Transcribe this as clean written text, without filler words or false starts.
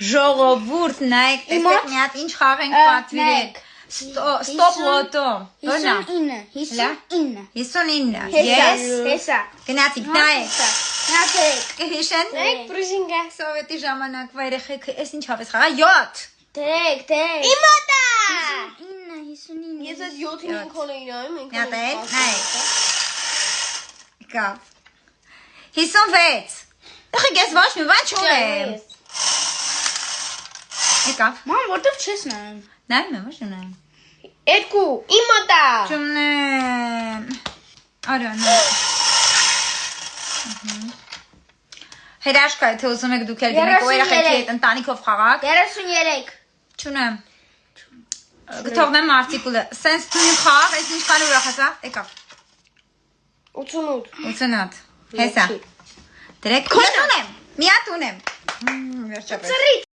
Ժողովուրդ նայեք, տեսեք մի հատ ինչ խաղ ենք պատվիրել։ Ստոպ լոտո։ 59 Ես։ Հեսա Գնացիք, նայեք։ Նացեք Կհիշեն։ Պրուժինգա Սովետի ժամանակվա երեխեքը էս ինչով ես խաղա 7 Դեք Իմոտա 59 Ես այդ 7-ին ինքոն էի նայում Նայեք, նայեք։ Եկավ 56 Ախի ես ոչ մի բան չունեմ Եկավ Ման որտեվ չես նայում Նայում եմ, ոչ ունեմ 2 Իմոտա Չունեմ Արա, նայեք Հերաշկա է, թե ուզում եք դուք էլ գնեք ու երեխեքի հետ ընտանիքով խաղաք 33 Չունեմ Գթողնեմ արտիկուլը Սենց թույն խաղ, ես ինչքան ուրախ հեսա Եկավ 88 Հեսա Դրեք, մի հատ ունեմ Վերջապես